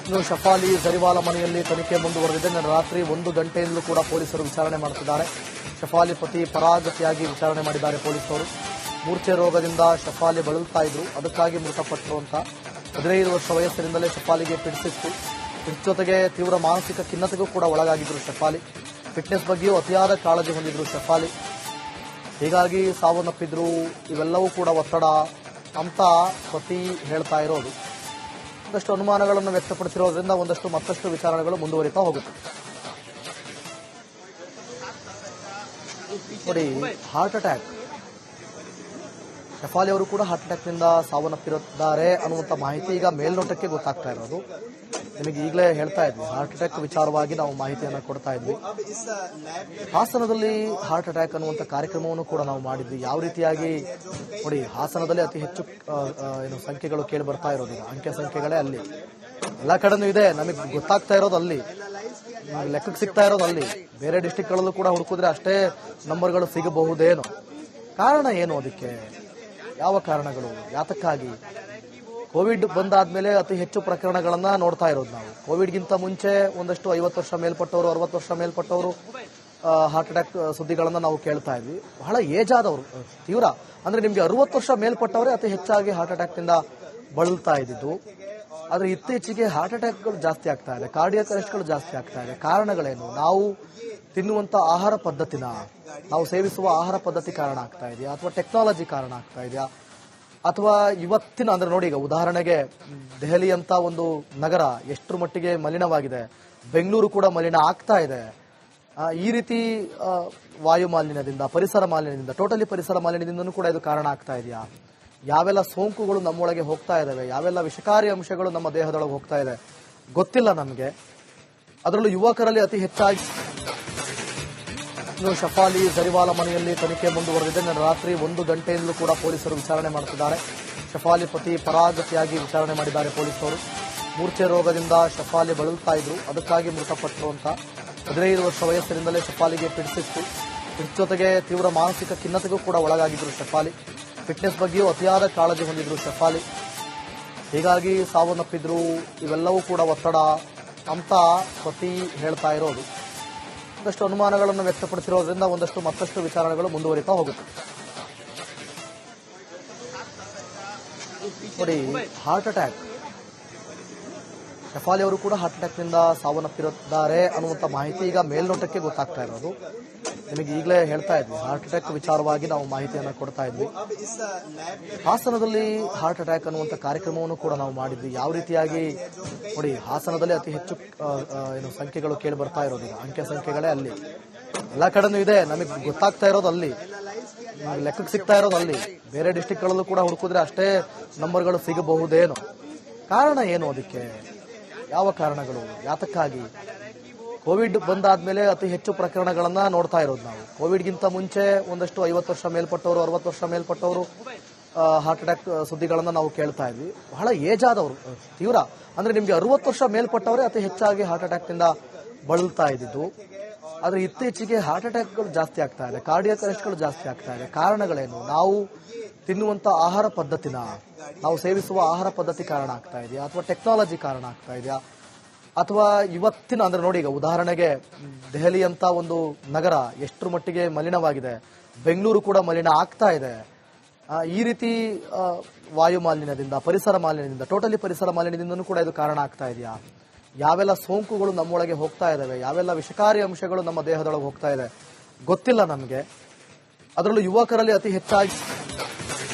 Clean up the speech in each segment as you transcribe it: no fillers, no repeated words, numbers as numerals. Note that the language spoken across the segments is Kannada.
ಇನ್ನು ಶಫಾಲಿ ಜರಿವಾಲ ಮನೆಯಲ್ಲಿ ತನಿಖೆ ಮುಂದುವರೆದಿದೆ. ನಿನ್ನೆ ರಾತ್ರಿ 1 ಗಂಟೆಯಿಂದಲೂ ಕೂಡ ಪೊಲೀಸರು ವಿಚಾರಣೆ ಮಾಡುತ್ತಿದ್ದಾರೆ. ಶಫಾಲಿ ಪತಿ ಫರಾಜ್ ತ್ಯಾಗಿ ವಿಚಾರಣೆ ಮಾಡಿದ್ದಾರೆ ಪೊಲೀಸರು. ಮೂರ್ಛೆ ರೋಗದಿಂದ ಶಫಾಲಿ ಬಳಲ್ತಾ ಇದ್ರು, ಅದಕ್ಕಾಗಿ ಮೃತಪಟ್ಟರು ಅಂತ. 15 ವರ್ಷ ವಯಸ್ಸಿನಿಂದಲೇ ಶಫಾಲಿಗೆ ಪಿಡಿಸಿತ್ತು. ಜೊತೆಗೆ ತೀವ್ರ ಮಾನಸಿಕ ಖಿನ್ನತೆಗೂ ಕೂಡ ಒಳಗಾಗಿದ್ರು ಶಫಾಲಿ. ಫಿಟ್ನೆಸ್ ಬಗ್ಗೆಯೂ ಅತಿಯಾದ ಕಾಳಜಿ ಹೊಂದಿದ್ರು ಶಫಾಲಿ, ಹೀಗಾಗಿ ಸಾವನ್ನಪ್ಪಿದ್ರು. ಇವೆಲ್ಲವೂ ಕೂಡ ಒತ್ತಡ ಅಂತ ಪತಿ ಹೇಳ್ತಾ ಇರೋದು. ಒಂದಷ್ಟು ಅನುಮಾನಗಳನ್ನು ವ್ಯಕ್ತಪಡಿಸಿರೋದ್ರಿಂದ ಮತ್ತಷ್ಟು ವಿಚಾರಣೆಗಳು ಮುಂದುವರಿತಾ ಹೋಗುತ್ತೆ. ನೋಡಿ, ಹಾರ್ಟ್ ಅಟ್ಯಾಕ್, ಶಫಾಲಿ ಅವರು ಕೂಡ ಹಾರ್ಟ್ ಅಟ್ಯಾಕ್ನಿಂದ ಸಾವನ್ನಪ್ಪಿರುತ್ತಾರೆ ಅನ್ನುವಂಥ ಮಾಹಿತಿ ಈಗ ಮೇಲ್ನೋಟಕ್ಕೆ ಗೊತ್ತಾಗ್ತಾ ಇರೋದು. ನಿಮಗೆ ಈಗಲೇ ಹೇಳ್ತಾ ಇದ್ವಿ, ಹಾರ್ಟ್ ಅಟ್ಯಾಕ್ ವಿಚಾರವಾಗಿ ನಾವು ಮಾಹಿತಿಯನ್ನು ಕೊಡ್ತಾ ಇದ್ವಿ. ಹಾಸನದಲ್ಲಿ ಹಾರ್ಟ್ ಅಟ್ಯಾಕ್ ಅನ್ನುವಂಥ ಕಾರ್ಯಕ್ರಮವನ್ನು ಕೂಡ ನಾವು ಮಾಡಿದ್ವಿ. ಯಾವ ರೀತಿಯಾಗಿ ನೋಡಿ, ಹಾಸನದಲ್ಲಿ ಅತಿ ಹೆಚ್ಚು ಸಂಖ್ಯೆಗಳು ಕೇಳಿ ಬರ್ತಾ ಇರೋದು. ಈಗ ಅಂಕೆ ಸಂಖ್ಯೆಗಳೇ ಅಲ್ಲಿ ಎಲ್ಲ ಕಡೆನೂ ಇದೆ. ನಮಗೆ ಗೊತ್ತಾಗ್ತಾ ಇರೋದು ಅಲ್ಲಿ, ಲೆಕ್ಕಕ್ಕೆ ಸಿಗ್ತಾ ಇರೋದು ಅಲ್ಲಿ. ಬೇರೆ ಡಿಸ್ಟಿಕ್ಗಳಲ್ಲೂ ಕೂಡ ಹುಡುಕಿದ್ರೆ ಅಷ್ಟೇ ನಂಬರ್ಗಳು ಸಿಗಬಹುದೇನೋ. ಕಾರಣ ಏನು ಅದಕ್ಕೆ? ಯಾವ ಕಾರಣಗಳು, ಯಾತಕ್ಕಾಗಿ? ಕೋವಿಡ್ ಬಂದಾದ್ಮೇಲೆ ಅತಿ ಹೆಚ್ಚು ಪ್ರಕರಣಗಳನ್ನ ನೋಡ್ತಾ ಇರೋದು ನಾವು. ಕೋವಿಡ್ಗಿಂತ ಮುಂಚೆ ಒಂದಷ್ಟು 50 ವರ್ಷ ಮೇಲ್ಪಟ್ಟವರು, 60 ವರ್ಷ ಮೇಲ್ಪಟ್ಟವರು ಹಾರ್ಟ್ ಅಟ್ಯಾಕ್ ಸುದ್ದಿಗಳನ್ನ ನಾವು ಕೇಳ್ತಾ ಇದ್ವಿ. ಬಹಳ ಏಜ್ ಆದವರು, ತೀವ್ರ ಅಂದ್ರೆ ನಿಮ್ಗೆ 60 ವರ್ಷ ಮೇಲ್ಪಟ್ಟವರೇ ಅತಿ ಹೆಚ್ಚಾಗಿ ಹಾರ್ಟ್ ಅಟ್ಯಾಕ್ ನಿಂದ ಬಳಲ್ತಾ ಇದ್ದಿದ್ದು. ಆದ್ರೆ ಇತ್ತೀಚೆಗೆ ಹಾರ್ಟ್ ಅಟ್ಯಾಕ್ಗಳು ಜಾಸ್ತಿ ಆಗ್ತಾ ಇದೆ, ಕಾರ್ಡಿಯಾಕ್ ಅರೆಸ್ಟ್ಗಳು ಜಾಸ್ತಿ ಆಗ್ತಾ ಇದೆ. ಕಾರಣಗಳೇನು? ನಾವು ತಿನ್ನುವಂತ ಆಹಾರ ಪದ್ಧತಿನ, ನಾವು ಸೇವಿಸುವ ಆಹಾರ ಪದ್ಧತಿ ಕಾರಣ ಆಗ್ತಾ ಇದೆಯಾ, ಅಥವಾ ಟೆಕ್ನಾಲಜಿ ಕಾರಣ ಆಗ್ತಾ ಇದೆಯಾ, ಅಥವಾ ಇವತ್ತಿನ ಅಂದ್ರೆ ನೋಡಿ, ಈಗ ಉದಾಹರಣೆಗೆ ದೆಹಲಿ ಅಂತ ಒಂದು ನಗರ ಎಷ್ಟರ ಮಟ್ಟಿಗೆ ಮಲಿನವಾಗಿದೆ, ಬೆಂಗಳೂರು ಕೂಡ ಮಲಿನ ಆಗ್ತಾ ಇದೆ. ಈ ರೀತಿ ವಾಯು ಮಾಲಿನ್ಯದಿಂದ, ಪರಿಸರ ಮಾಲಿನ್ಯದಿಂದ, ಟೋಟಲಿ ಪರಿಸರ ಮಾಲಿನ್ಯದಿಂದನೂ ಕೂಡ ಇದು ಕಾರಣ ಆಗ್ತಾ ಇದೆಯಾ? ಯಾವೆಲ್ಲ ಸೋಂಕುಗಳು ನಮ್ಮೊಳಗೆ ಹೋಗ್ತಾ ಇದಾವೆ, ಯಾವೆಲ್ಲ ವಿಷಕಾರಿ ಅಂಶಗಳು ನಮ್ಮ ದೇಹದೊಳಗೆ ಹೋಗ್ತಾ ಇದೆ ಗೊತ್ತಿಲ್ಲ ನಮಗೆ. ಅದರಲ್ಲೂ ಯುವಕರಲ್ಲಿ ಅತಿ ಹೆಚ್ಚಾಗಿ. ಇನ್ನು ಶಫಾಲಿ ಜರಿವಾಲ ಮನೆಯಲ್ಲಿ ತನಿಖೆ ಮುಂದುವರೆದಿದೆ. ನಿನ್ನೆ ರಾತ್ರಿ 1 ಗಂಟೆಯಿಂದಲೂ ಕೂಡ ಪೊಲೀಸರು ವಿಚಾರಣೆ ಮಾಡುತ್ತಿದ್ದಾರೆ. ಶಫಾಲಿ ಪತಿ ಫರಾಜ್ ತ್ಯಾಗಿ ವಿಚಾರಣೆ ಮಾಡಿದ್ದಾರೆ ಪೊಲೀಸರು. ಮೂರ್ಛೆ ರೋಗದಿಂದ ಶಫಾಲಿ ಬಳಲ್ತಾ ಇದ್ರು, ಅದಕ್ಕಾಗಿ ಮೃತಪಟ್ಟರು ಅಂತ. 15 ವರ್ಷ ವಯಸ್ಸಿನಿಂದಲೇ ಶಫಾಲಿಗೆ ಪಿಡಿಸಿತ್ತು. ಜೊತೆಗೆ ತೀವ್ರ ಮಾನಸಿಕ ಖಿನ್ನತೆಗೂ ಕೂಡ ಒಳಗಾಗಿದ್ರು ಶಫಾಲಿ. ಫಿಟ್ನೆಸ್ ಬಗ್ಗೆಯೂ ಅತಿಯಾದ ಕಾಳಜಿ ಹೊಂದಿದ್ರು ಶಫಾಲಿ, ಹೀಗಾಗಿ ಸಾವನ್ನಪ್ಪಿದ್ರು. ಇವೆಲ್ಲವೂ ಕೂಡ ಒತ್ತಡ ಅಂತ ಪತಿ ಹೇಳ್ತಾ ಇರೋದು. ಒಂದಷ್ಟು ಅನುಮಾನಗಳನ್ನು ವ್ಯಕ್ತಪಡಿಸಿರೋದ್ರಿಂದ ಮತ್ತಷ್ಟು ವಿಚಾರಣೆಗಳು ಮುಂದುವರಿತಾ ಹೋಗುತ್ತೆ. ನೋಡಿ, ಹಾರ್ಟ್ ಅಟ್ಯಾಕ್, ಶಫಾಲಿ ಅವರು ಕೂಡ ಹಾರ್ಟ್ ಅಟ್ಯಾಕ್ನಿಂದ ಸಾವನ್ನಪ್ಪಿರುತ್ತಾರೆ ಅನ್ನುವಂಥ ಮಾಹಿತಿ ಈಗ ಮೇಲ್ನೋಟಕ್ಕೆ ಗೊತ್ತಾಗ್ತಾ ಇರೋದು. ನಿಮಗೆ ಈಗಲೇ ಹೇಳ್ತಾ ಇದ್ವಿ, ಹಾರ್ಟ್ ಅಟ್ಯಾಕ್ ವಿಚಾರವಾಗಿ ನಾವು ಮಾಹಿತಿಯನ್ನು ಕೊಡ್ತಾ ಇದ್ವಿ. ಹಾಸನದಲ್ಲಿ ಹಾರ್ಟ್ ಅಟ್ಯಾಕ್ ಅನ್ನುವಂಥ ಕಾರ್ಯಕ್ರಮವನ್ನು ಕೂಡ ನಾವು ಮಾಡಿದ್ವಿ. ಯಾವ ರೀತಿಯಾಗಿ ನೋಡಿ, ಹಾಸನದಲ್ಲಿ ಅತಿ ಹೆಚ್ಚು ಸಂಖ್ಯೆಗಳು ಕೇಳಿ ಬರ್ತಾ ಇರೋದು. ಈಗ ಅಂಕೆ ಸಂಖ್ಯೆಗಳೇ ಅಲ್ಲಿ ಎಲ್ಲ ಕಡೆನೂ ಇದೆ. ನಮಗೆ ಗೊತ್ತಾಗ್ತಾ ಇರೋದು ಅಲ್ಲಿ, ಲೆಕ್ಕಕ್ಕೆ ಸಿಗ್ತಾ ಇರೋದು ಅಲ್ಲಿ. ಬೇರೆ ಡಿಸ್ಟಿಕ್ಗಳಲ್ಲೂ ಕೂಡ ಹುಡುಕಿದ್ರೆ ಅಷ್ಟೇ ನಂಬರ್ಗಳು ಸಿಗಬಹುದೇನೋ. ಕಾರಣ ಏನು ಅದಕ್ಕೆ? ಯಾವ ಕಾರಣಗಳು, ಯಾತಕ್ಕಾಗಿ? ಕೋವಿಡ್ ಬಂದಾದ್ಮೇಲೆ ಅತಿ ಹೆಚ್ಚು ಪ್ರಕರಣಗಳನ್ನ ನೋಡ್ತಾ ಇರೋದು ನಾವು. ಕೋವಿಡ್ಗಿಂತ ಮುಂಚೆ ಒಂದಷ್ಟು 50 ವರ್ಷ ಮೇಲ್ಪಟ್ಟವರು, 60 ವರ್ಷ ಮೇಲ್ಪಟ್ಟವರು ಹಾರ್ಟ್ ಅಟ್ಯಾಕ್ ಸುದ್ದಿಗಳನ್ನ ನಾವು ಕೇಳ್ತಾ ಇದ್ವಿ. ಬಹಳ ಏಜ್ ಆದವರು, ತೀವ್ರ ಅಂದ್ರೆ ನಿಮ್ಗೆ 60 ವರ್ಷ ಮೇಲ್ಪಟ್ಟವರೇ ಅತಿ ಹೆಚ್ಚಾಗಿ ಹಾರ್ಟ್ ಅಟ್ಯಾಕ್ ನಿಂದ ಬಳಲ್ತಾ ಇದ್ದಿದ್ದು. ಆದ್ರೆ ಇತ್ತೀಚೆಗೆ ಹಾರ್ಟ್ ಅಟ್ಯಾಕ್ಗಳು ಜಾಸ್ತಿ ಆಗ್ತಾ ಇದೆ, ಕಾರ್ಡಿಯಾಕ್ ಅರೆಸ್ಟ್ಗಳು ಜಾಸ್ತಿ ಆಗ್ತಾ ಇದೆ. ಕಾರಣಗಳೇನು? ನಾವು ತಿನ್ನುವಂತ ಆಹಾರ ಪದ್ಧತಿನ, ನಾವು ಸೇವಿಸುವ ಆಹಾರ ಪದ್ಧತಿ ಕಾರಣ ಆಗ್ತಾ ಇದೆಯಾ, ಅಥವಾ ಟೆಕ್ನಾಲಜಿ ಕಾರಣ ಆಗ್ತಾ ಇದೆಯಾ, ಅಥವಾ ಇವತ್ತಿನ ಅಂದ್ರೆ ನೋಡಿ, ಈಗ ಉದಾಹರಣೆಗೆ ದೆಹಲಿ ಅಂತ ಒಂದು ನಗರ ಎಷ್ಟರ ಮಟ್ಟಿಗೆ ಮಲಿನವಾಗಿದೆ, ಬೆಂಗಳೂರು ಕೂಡ ಮಲಿನ ಆಗ್ತಾ ಇದೆ. ಈ ರೀತಿ ವಾಯು ಮಾಲಿನ್ಯದಿಂದ, ಪರಿಸರ ಮಾಲಿನ್ಯದಿಂದ, ಟೋಟಲಿ ಪರಿಸರ ಮಾಲಿನ್ಯದಿಂದನೂ ಕೂಡ ಇದು ಕಾರಣ ಆಗ್ತಾ ಇದೆಯಾ? ಯಾವೆಲ್ಲ ಸೋಂಕುಗಳು ನಮ್ಮೊಳಗೆ ಹೋಗ್ತಾ ಇದಾವೆ, ಯಾವೆಲ್ಲ ವಿಷಕಾರಿ ಅಂಶಗಳು ನಮ್ಮ ದೇಹದೊಳಗೆ ಹೋಗ್ತಾ ಇದೆ ಗೊತ್ತಿಲ್ಲ ನಮಗೆ. ಅದರಲ್ಲೂ ಯುವಕರಲ್ಲಿ ಅತಿ ಹೆಚ್ಚಾಗಿ.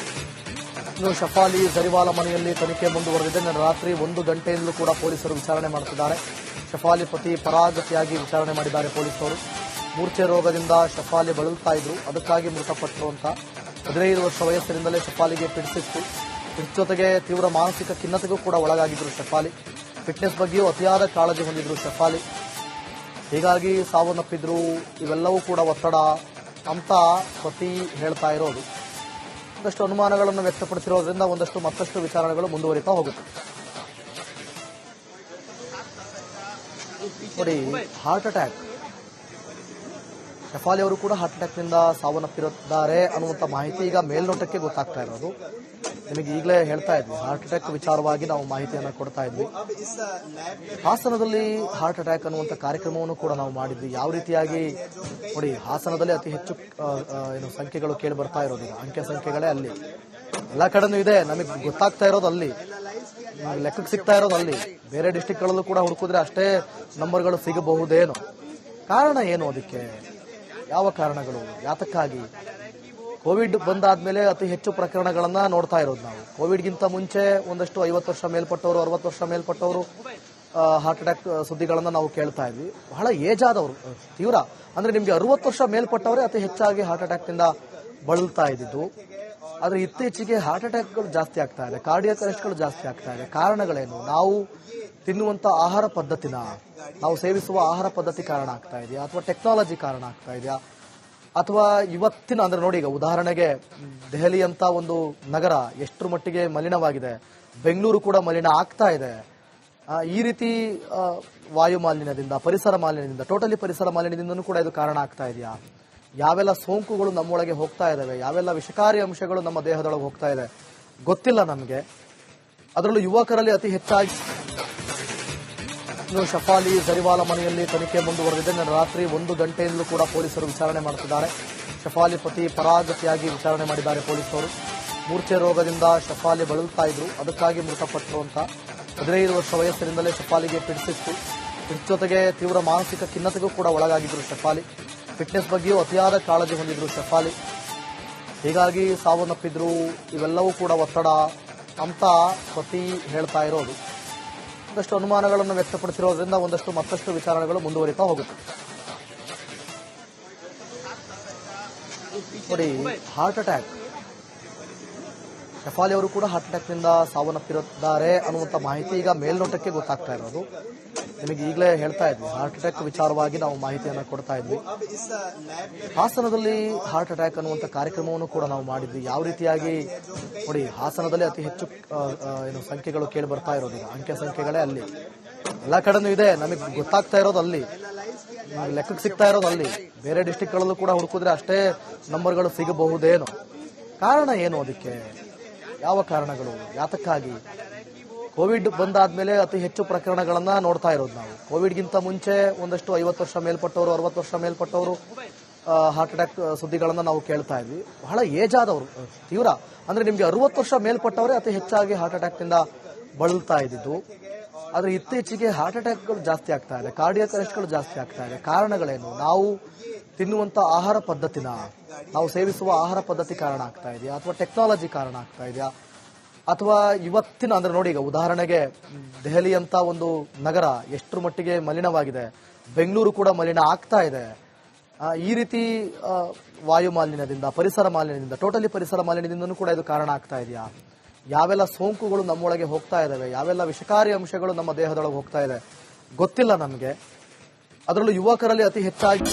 ಇನ್ನು ಶಫಾಲಿ ಜರಿವಾಲ ಮನೆಯಲ್ಲಿ ತನಿಖೆ ಮುಂದುವರೆದಿದೆ. ನಿನ್ನೆ ರಾತ್ರಿ 1 ಗಂಟೆಯಿಂದಲೂ ಕೂಡ ಪೊಲೀಸರು ವಿಚಾರಣೆ ಮಾಡುತ್ತಿದ್ದಾರೆ. ಶಫಾಲಿ ಪತಿ ಫರಾಜ್ ತ್ಯಾಗಿ ವಿಚಾರಣೆ ಮಾಡಿದ್ದಾರೆ ಪೊಲೀಸರು. ಮೂರ್ಛೆ ರೋಗದಿಂದ ಶಫಾಲಿ ಬಳಲ್ತಾ ಇದ್ರು, ಅದಕ್ಕಾಗಿ ಮೃತಪಟ್ಟರು ಅಂತ. 15 ವರ್ಷ ವಯಸ್ಸಿನಿಂದಲೇ ಶಫಾಲಿಗೆ ಪಿಡಿಸಿತ್ತು. ಜೊತೆಗೆ ತೀವ್ರ ಮಾನಸಿಕ ಖಿನ್ನತೆಗೂ ಕೂಡ ಒಳಗಾಗಿದ್ರು ಶಫಾಲಿ. ಫಿಟ್ನೆಸ್ ಬಗ್ಗೆಯೂ ಅತಿಯಾದ ಕಾಳಜಿ ಹೊಂದಿದ್ರು ಶಫಾಲಿ, ಹೀಗಾಗಿ ಸಾವನ್ನಪ್ಪಿದ್ರು. ಇವೆಲ್ಲವೂ ಕೂಡ ಒತ್ತಡ ಅಂತ ಪತಿ ಹೇಳ್ತಾ ಇರೋದು. ಒಂದಷ್ಟು ಅನುಮಾನಗಳನ್ನು ವ್ಯಕ್ತಪಡಿಸಿರೋದ್ರಿಂದ ಮತ್ತಷ್ಟು ವಿಚಾರಣೆಗಳು ಮುಂದುವರಿತಾ ಹೋಗುತ್ತೆ. ನೋಡಿ, ಹಾರ್ಟ್ ಅಟ್ಯಾಕ್, ಶಫಾಲಿ ಅವರು ಕೂಡ ಹಾರ್ಟ್ ಅಟ್ಯಾಕ್ನಿಂದ ಸಾವನ್ನಪ್ಪಿರುತ್ತಾರೆ ಅನ್ನುವಂಥ ಮಾಹಿತಿ ಈಗ ಮೇಲ್ನೋಟಕ್ಕೆ ಗೊತ್ತಾಗ್ತಾ ಇರೋದು. ನಿಮಗೆ ಈಗಲೇ ಹೇಳ್ತಾ ಇದ್ವಿ, ಹಾರ್ಟ್ ಅಟ್ಯಾಕ್ ವಿಚಾರವಾಗಿ ನಾವು ಮಾಹಿತಿಯನ್ನು ಕೊಡ್ತಾ ಇದ್ವಿ. ಹಾಸನದಲ್ಲಿ ಹಾರ್ಟ್ ಅಟ್ಯಾಕ್ ಅನ್ನುವಂಥ ಕಾರ್ಯಕ್ರಮವನ್ನು ಕೂಡ ನಾವು ಮಾಡಿದ್ವಿ. ಯಾವ ರೀತಿಯಾಗಿ ನೋಡಿ, ಹಾಸನದಲ್ಲಿ ಅತಿ ಹೆಚ್ಚು ಸಂಖ್ಯೆಗಳು ಕೇಳಿ ಬರ್ತಾ ಇರೋದು, ಈಗ ಅಂಕೆ ಸಂಖ್ಯೆಗಳೇ ಅಲ್ಲಿ ಎಲ್ಲ ಕಡೆನೂ ಇದೆ. ನಮಗೆ ಗೊತ್ತಾಗ್ತಾ ಇರೋದು ಅಲ್ಲಿ, ಲೆಕ್ಕಕ್ಕೆ ಸಿಗ್ತಾ ಇರೋದು ಅಲ್ಲಿ. ಬೇರೆ ಡಿಸ್ಟಿಕ್ಗಳಲ್ಲೂ ಕೂಡ ಹುಡುಕಿದ್ರೆ ಅಷ್ಟೇ ನಂಬರ್ಗಳು ಸಿಗಬಹುದೇನು? ಕಾರಣ ಏನು ಅದಕ್ಕೆ? ಯಾವ ಕಾರಣಗಳು? ಯಾತಕ್ಕಾಗಿ? ಕೋವಿಡ್ ಬಂದಾದ್ಮೇಲೆ ಅತಿ ಹೆಚ್ಚು ಪ್ರಕರಣಗಳನ್ನ ನೋಡ್ತಾ ಇರೋದು ನಾವು. ಕೋವಿಡ್ಗಿಂತ ಮುಂಚೆ ಒಂದಷ್ಟು 50 ವರ್ಷ ಮೇಲ್ಪಟ್ಟವರು, 60 ವರ್ಷ ಮೇಲ್ಪಟ್ಟವರು ಹಾರ್ಟ್ ಅಟ್ಯಾಕ್ ಸುದ್ದಿಗಳನ್ನ ನಾವು ಕೇಳ್ತಾ ಇದ್ವಿ. ಬಹಳ ಏಜ್ ಆದವರು, ತೀವ್ರ ಅಂದ್ರೆ ನಿಮ್ಗೆ 60 ವರ್ಷ ಮೇಲ್ಪಟ್ಟವರೇ ಅತಿ ಹೆಚ್ಚಾಗಿ ಹಾರ್ಟ್ ಅಟ್ಯಾಕ್ ನಿಂದ ಬಳಲ್ತಾ ಇದ್ದಿದ್ದು. ಆದ್ರೆ ಇತ್ತೀಚೆಗೆ ಹಾರ್ಟ್ ಅಟ್ಯಾಕ್ಗಳು ಜಾಸ್ತಿ ಆಗ್ತಾ ಇದೆ, ಕಾರ್ಡಿಯಾಕ್ ಅರೆಸ್ಟ್ಗಳು ಜಾಸ್ತಿ ಆಗ್ತಾ ಇದೆ. ಕಾರಣಗಳೇನು? ನಾವು ತಿನ್ನುವಂತ ಆಹಾರ ಪದ್ಧತಿನ, ನಾವು ಸೇವಿಸುವ ಆಹಾರ ಪದ್ಧತಿ ಕಾರಣ ಆಗ್ತಾ ಇದೆಯಾ, ಅಥವಾ ಟೆಕ್ನಾಲಜಿ ಕಾರಣ ಆಗ್ತಾ ಇದೆಯಾ, ಅಥವಾ ಇವತ್ತಿನ ಅಂದ್ರೆ ನೋಡಿ, ಈಗ ಉದಾಹರಣೆಗೆ ದೆಹಲಿ ಅಂತ ಒಂದು ನಗರ ಎಷ್ಟರ ಮಟ್ಟಿಗೆ ಮಲಿನವಾಗಿದೆ, ಬೆಂಗಳೂರು ಕೂಡ ಮಲಿನ ಆಗ್ತಾ ಇದೆ. ಈ ರೀತಿ ವಾಯು ಮಾಲಿನ್ಯದಿಂದ, ಪರಿಸರ ಮಾಲಿನ್ಯದಿಂದ, ಟೋಟಲಿ ಪರಿಸರ ಮಾಲಿನ್ಯದಿಂದನೂ ಕೂಡ ಇದು ಕಾರಣ ಆಗ್ತಾ ಇದೆಯಾ? ಯಾವೆಲ್ಲ ಸೋಂಕುಗಳು ನಮ್ಮೊಳಗೆ ಹೋಗ್ತಾ ಇದಾವೆ, ಯಾವೆಲ್ಲ ವಿಷಕಾರಿ ಅಂಶಗಳು ನಮ್ಮ ದೇಹದೊಳಗೆ ಹೋಗ್ತಾ ಇದೆ ಗೊತ್ತಿಲ್ಲ ನಮಗೆ. ಅದರಲ್ಲೂ ಯುವಕರಲ್ಲಿ ಅತಿ ಹೆಚ್ಚಾಗಿ ಶಫಾಲಿ ಜರಿವಾಲ ಮನೆಯಲ್ಲಿ ತನಿಖೆ ಮುಂದುವರೆದಿದೆ. ರಾತ್ರಿ 1 ಗಂಟೆಯಿಂದಲೂ ಕೂಡ ಪೊಲೀಸರು ವಿಚಾರಣೆ ಮಾಡುತ್ತಿದ್ದಾರೆ. ಶಫಾಲಿ ಪತಿ ಪರಾಗತಿಯಾಗಿ ವಿಚಾರಣೆ ಮಾಡಿದ್ದಾರೆ ಪೊಲೀಸರು. ಮೂರ್ಛೆ ರೋಗದಿಂದ ಶಫಾಲಿ ಬಳಲ್ತಾ ಇದ್ರು, ಅದಕ್ಕಾಗಿ ಮೃತಪಟ್ಟರು ಅಂತ. 15 ವರ್ಷ ವಯಸ್ಸಿನಿಂದಲೇ ಶಫಾಲಿಗೆ ಪಿಡಿಸಿತ್ತು. ಜೊತೆಗೆ ತೀವ್ರ ಮಾನಸಿಕ ಖಿನ್ನತೆಗೂ ಕೂಡ ಒಳಗಾಗಿದ್ರು ಶಫಾಲಿ. ಫಿಟ್ನೆಸ್ ಬಗ್ಗೆಯೂ ಅತಿಯಾದ ಕಾಳಜಿ ಹೊಂದಿದ್ರು ಶಫಾಲಿ, ಹೀಗಾಗಿ ಸಾವನ್ನಪ್ಪಿದ್ರು. ಇವೆಲ್ಲವೂ ಕೂಡ ಒತ್ತಡ ಅಂತ ಪತಿ ಹೇಳ್ತಾ ಇರೋದು. ಒಂದಷ್ಟು ಅನುಮಾನಗಳನ್ನು ವ್ಯಕ್ತಪಡಿಸಿರೋದ್ರಿಂದ ಮತ್ತಷ್ಟು ವಿಚಾರಣೆಗಳು ಮುಂದುವರಿತಾ ಹೋಗುತ್ತೆ. ನೋಡಿ, ಹಾರ್ಟ್ ಅಟ್ಯಾಕ್, ಶಫಾಲಿ ಅವರು ಕೂಡ ಹಾರ್ಟ್ ಅಟ್ಯಾಕ್ನಿಂದ ಸಾವನ್ನಪ್ಪಿರುತ್ತಾರೆ ಅನ್ನುವಂಥ ಮಾಹಿತಿ ಈಗ ಮೇಲ್ನೋಟಕ್ಕೆ ಗೊತ್ತಾಗ್ತಾ ಇರೋದು. ನಿಮಗೆ ಈಗಲೇ ಹೇಳ್ತಾ ಇದ್ವಿ, ಹಾರ್ಟ್ ಅಟ್ಯಾಕ್ ವಿಚಾರವಾಗಿ ನಾವು ಮಾಹಿತಿಯನ್ನು ಕೊಡ್ತಾ ಇದ್ವಿ. ಹಾಸನದಲ್ಲಿ ಹಾರ್ಟ್ ಅಟ್ಯಾಕ್ ಅನ್ನುವಂಥ ಕಾರ್ಯಕ್ರಮವನ್ನು ಕೂಡ ನಾವು ಮಾಡಿದ್ವಿ. ಯಾವ ರೀತಿಯಾಗಿ ನೋಡಿ, ಹಾಸನದಲ್ಲಿ ಅತಿ ಹೆಚ್ಚು ಸಂಖ್ಯೆಗಳು ಕೇಳಿ ಬರ್ತಾ ಇರೋದು, ಈಗ ಅಂಕೆ ಸಂಖ್ಯೆಗಳೇ ಅಲ್ಲಿ ಎಲ್ಲ ಕಡೆನೂ ಇದೆ. ನಮಗೆ ಗೊತ್ತಾಗ್ತಾ ಇರೋದು ಅಲ್ಲಿ, ಲೆಕ್ಕಕ್ಕೆ ಸಿಗ್ತಾ ಇರೋದು ಅಲ್ಲಿ. ಬೇರೆ ಡಿಸ್ಟಿಕ್ಗಳಲ್ಲೂ ಕೂಡ ಹುಡುಕಿದ್ರೆ ಅಷ್ಟೇ ನಂಬರ್ಗಳು ಸಿಗಬಹುದೇನು? ಕಾರಣ ಏನು ಅದಕ್ಕೆ? ಯಾವ ಕಾರಣಗಳು? ಯಾತಕ್ಕಾಗಿ? ಕೋವಿಡ್ ಬಂದಾದ್ಮೇಲೆ ಅತಿ ಹೆಚ್ಚು ಪ್ರಕರಣಗಳನ್ನ ನೋಡ್ತಾ ಇರೋದು ನಾವು. ಕೋವಿಡ್ಗಿಂತ ಮುಂಚೆ ಒಂದಷ್ಟು 50 ವರ್ಷ ಮೇಲ್ಪಟ್ಟವರು, 60 ವರ್ಷ ಮೇಲ್ಪಟ್ಟವರು ಹಾರ್ಟ್ ಅಟ್ಯಾಕ್ ಸುದ್ದಿಗಳನ್ನ ನಾವು ಕೇಳ್ತಾ ಇದ್ವಿ. ಬಹಳ ಏಜ್ ಆದವರು, ತೀವ್ರ ಅಂದ್ರೆ ನಿಮ್ಗೆ 60 ವರ್ಷ ಮೇಲ್ಪಟ್ಟವರೇ ಅತಿ ಹೆಚ್ಚಾಗಿ ಹಾರ್ಟ್ ಅಟ್ಯಾಕ್ ನಿಂದ ಬಳಲ್ತಾ ಇದ್ದಿದ್ದು. ಆದ್ರೆ ಇತ್ತೀಚೆಗೆ ಹಾರ್ಟ್ ಅಟ್ಯಾಕ್ಗಳು ಜಾಸ್ತಿ ಆಗ್ತಾ ಇದೆ, ಕಾರ್ಡಿಯಾಕ್ ಅರೆಸ್ಟ್ಗಳು ಜಾಸ್ತಿ ಆಗ್ತಾ ಇದೆ. ಕಾರಣಗಳೇನು? ನಾವು ತಿನ್ನುವಂತ ಆಹಾರ ಪದ್ಧತಿನ, ನಾವು ಸೇವಿಸುವ ಆಹಾರ ಪದ್ಧತಿ ಕಾರಣ ಆಗ್ತಾ ಇದೆಯಾ, ಅಥವಾ ಟೆಕ್ನಾಲಜಿ ಕಾರಣ ಆಗ್ತಾ ಇದೆಯಾ, ಅಥವಾ ಇವತ್ತಿನ ಅಂದ್ರೆ ನೋಡಿ, ಈಗ ಉದಾಹರಣೆಗೆ ದೆಹಲಿ ಅಂತ ಒಂದು ನಗರ ಎಷ್ಟರ ಮಟ್ಟಿಗೆ ಮಲಿನವಾಗಿದೆ, ಬೆಂಗಳೂರು ಕೂಡ ಮಲಿನ ಆಗ್ತಾ ಇದೆ. ಈ ರೀತಿ ವಾಯು ಮಾಲಿನ್ಯದಿಂದ, ಪರಿಸರ ಮಾಲಿನ್ಯದಿಂದ, ಟೋಟಲಿ ಪರಿಸರ ಮಾಲಿನ್ಯದಿಂದನೂ ಕೂಡ ಇದು ಕಾರಣ ಆಗ್ತಾ ಇದೆಯಾ? ಯಾವೆಲ್ಲ ಸೋಂಕುಗಳು ನಮ್ಮೊಳಗೆ ಹೋಗ್ತಾ ಇದಾವೆ, ಯಾವೆಲ್ಲ ವಿಷಕಾರಿ ಅಂಶಗಳು ನಮ್ಮ ದೇಹದೊಳಗೆ ಹೋಗ್ತಾ ಇದೆ ಗೊತ್ತಿಲ್ಲ ನಮಗೆ. ಅದರಲ್ಲೂ ಯುವಕರಲ್ಲಿ ಅತಿ ಹೆಚ್ಚಾಗಿ